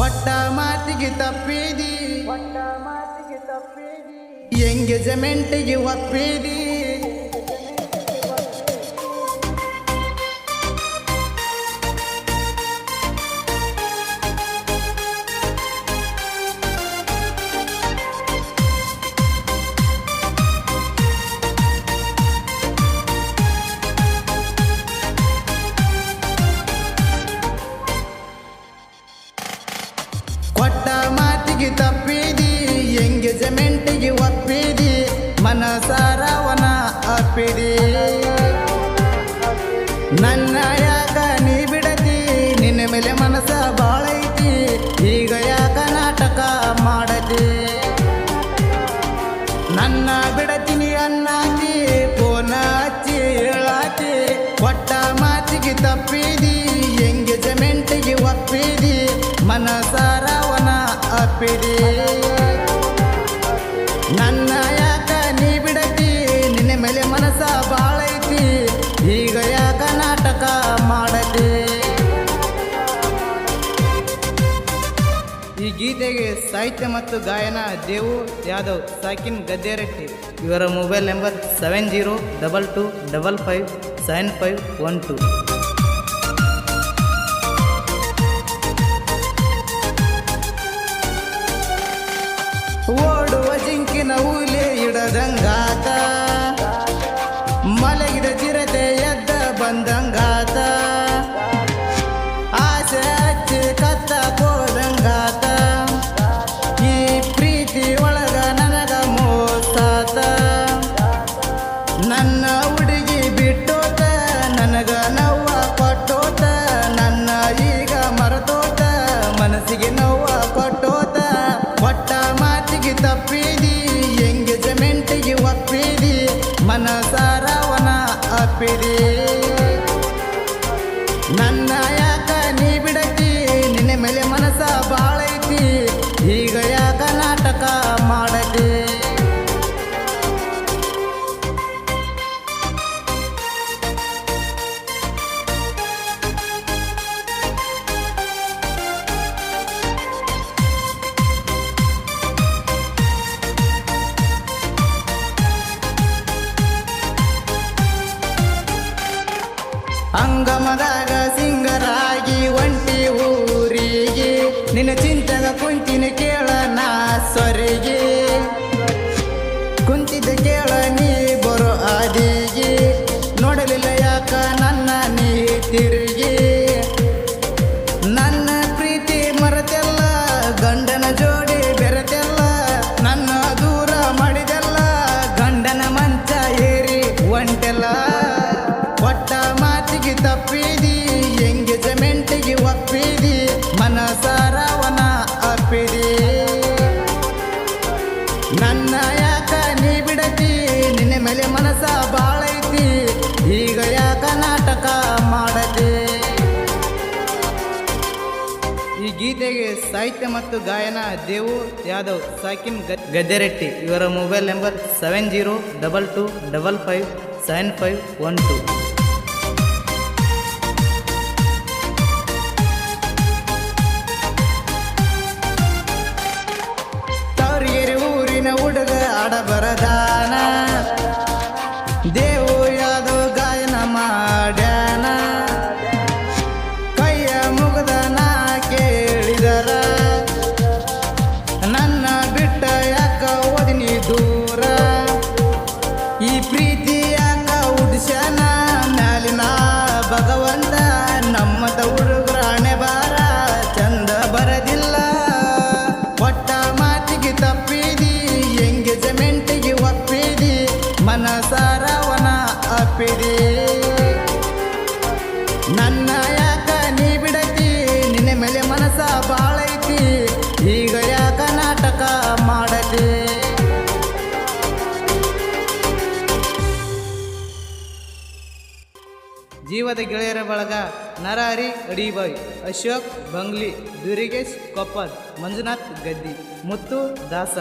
ಕೊಟ್ಟ ಮಾತಿಗೆ ತಪ್ಪಿದಿ ಎಂಗೇಜ್ಮೆಂಟಿಗೆ ಒಪ್ಪಿದಿ ಕೊಟ್ಟ ಮಾತಿಗೆ ತಪ್ಪಿದಿ ಎಂಗೇಜ್ಮೆಂಟಿಗೆ ಒಪ್ಪಿದಿ ಮನಸಾರವನ ಅಪ್ಪಿದಿ ನನ್ನ ಯಾಕ ನೀ ಬಿಡತಿ ನಿನ್ನ ಮೇಲೆ ಮನಸ ಬಾಳೈತಿ ಈಗ ಯಾಕ ನಾಟಕ ಮಾಡತಿ ನನ್ನ ಬಿಡತೀನಿ ಅನ್ನಾತಿ ಫೋನ ಹಚ್ಚಿ ಹೇಳಾತಿ ಕೊಟ್ಟ ಮಾತಿಗೆ ತಪ್ಪಿದಿ ಎಂಗೇಜ್ಮೆಂಟಿಗೆ ಒಪ್ಪಿದಿ ಮನಸಾರವನ ಅಪ್ಪಿದಿ ನನ್ನ ಯಾಕ ನೀ ಬಿಡತಿ ನಿನ್ನ ಮೇಲೆ ಮನಸ ಬಾಳೈತಿ ಈಗ ಯಾಕ ನಾಟಕ ಮಾಡತಿ ಈ ಗೀತೆಗೆ ಸಾಹಿತ್ಯ ಮತ್ತು ಗಾಯನ ದೇವು ಯಾದವ್ ಸಾಕಿನ್ ಗದ್ದೆರಟ್ಟಿ. ಇವರ ಮೊಬೈಲ್ ನಂಬರ್ 7022557512. ಓಡುವ ಜಿಂಕಿನ ಹುಲಿ ಇಡದಂಗಾತ ಮಲಗಿದ ಚಿರತೆ ಎದ್ದ ಬಂದಂಗಾತ ಆಸೆ ಹಚ್ಚಿ ಕತ್ತ ಹೋದಂಗಾತ ಈ ಪ್ರೀತಿ ಒಳಗ ನನಗ ಮೋಸಾತ ನನ್ನ ಹುಡುಗಿ ಬಿಟ್ಟೋತ ನನಗ ನೋವ ಕೊಟ್ಟೋತ ನನ್ನ ಈಗ ಮರೆತೋತ ಮನಸ್ಸಿಗೆ ನೋವ ಕೊಟ್ಟೋತ ಕೊಟ್ಟ ಮಾತಿಗೆ ತಪ್ಪಿದಿ ಎಂಗೇಜ್ಮೆಂಟಿಗೆ ಒಪ್ಪಿದಿ ಮನಸಾರವನ ಅಪ್ಪಿದಿ ನನ್ನ ಯಾಕ ನೀ ಬಿಡತಿ ನಿನ್ನ ಮೇಲೆ ಮನಸ ಬಾಳೈತಿ ಈಗ ಯಾಕ ನಾಟಕ ಮಾಡತಿ ಅಂಗಮದಾಗ ಸಿಂಗರಾಗಿ ಒಂಟಿ ಊರಿಗೆ ನಿನ್ನ ಚಿಂತಗ ಕುಂತಿನ ಕೇಳ ನಾ ಸೊರೆಗೆ ಕುಂತಿದ್ದ ಕೇಳ ನೀ ಬರೋ ಆದಿಗೆ ನೋಡಲಿಲ್ಲ ಯಾಕ ನನ್ನ ನೀ ತಿರುಗಿ ನನ್ನ ಪ್ರೀತಿ ಮರೆತೆಲ್ಲ ಗಂಡನ ಜೋಡಿ ಬೆರೆತೆಲ್ಲ ನನ್ನ ದೂರ ಮಾಡಿದೆಲ್ಲ ಗಂಡನ ಮಂಚ ಏರಿ ಒಂಟೆಲ್ಲ ಕೊಟ್ಟ ಮಾತಿಗೆ ತಪ್ಪಿದಿ ಎಂಗೇಜ್ಮೆಂಟಿಗೆ ಒಪ್ಪಿದಿ ಮನಸಾರವನ ಅಪ್ಪಿದಿ ನನ್ನ ಯಾಕ ನೀ ಬಿಡತಿ ನಿನ್ನ ಮೇಲೆ ಮನಸ ಬಾಳೈತಿ ಈಗ ಯಾಕ ನಾಟಕ ಮಾಡತಿ ಈ ಗೀತೆಗೆ ಸಾಹಿತ್ಯ ಮತ್ತು ಗಾಯನ ದೇವು ಯಾದವ್ ಸಾಕಿನ್ ಗದ್ದೆರಟ್ಟಿ. ಇವರ ಮೊಬೈಲ್ ನಂಬರ್ 7022557512. ಹುಡುಗ ಆಡಬರದಾನ ದೇವು ಯಾದವ್ ಗಾಯನ ಮಾಡ್ಯಾನ ಕೈಯ ಮುಗದನ ಕೇಳಿದರ ನನ್ನ ಬಿಟ್ಟ ಯಾಕ ಓದಿನಿ ದೂರ ಈ ಪ್ರೀತಿ ಯಾಕ ಉಡ್ಸ್ಯಾನ ಮ್ಯಾಲಿನ ಭಗವಂತ ನಮ್ಮದ ಹುಡುಗರ ಹಣೆ ಬಾರ ಚಂದ ಬರದಿಲ್ಲ ಕೊಟ್ಟ ಮಾತಿಗೆ ತಪ್ಪಿದಿ ಎಂಗೇಜ್ಮೆಂಟಿಗೆ ಒಪ್ಪಿದಿ ಮನಸಾರವನ ಅಪ್ಪಿದಿ ನನ್ನ ಯಾಕ ನೀ ಬಿಡತಿ ನಿನ್ನ ಮೇಲೆ ಮನಸ ಬಾಳೈತಿ ಈಗ ಯಾಕ ನಾಟಕ ಮಾಡತಿ ಜೀವದ ಗೆಳೆಯರ ಬಳಗ ನರಹರಿ ಅಡಿಬಾಯಿ, ಅಶೋಕ್ ಬಂಗ್ಲಿ, ದುರಿಗೇಶ್ ಕೊಪ್ಪದ್, ಮಂಜುನಾಥ್ ಗದ್ದಿ, ಮುತ್ತು ದಾಸ.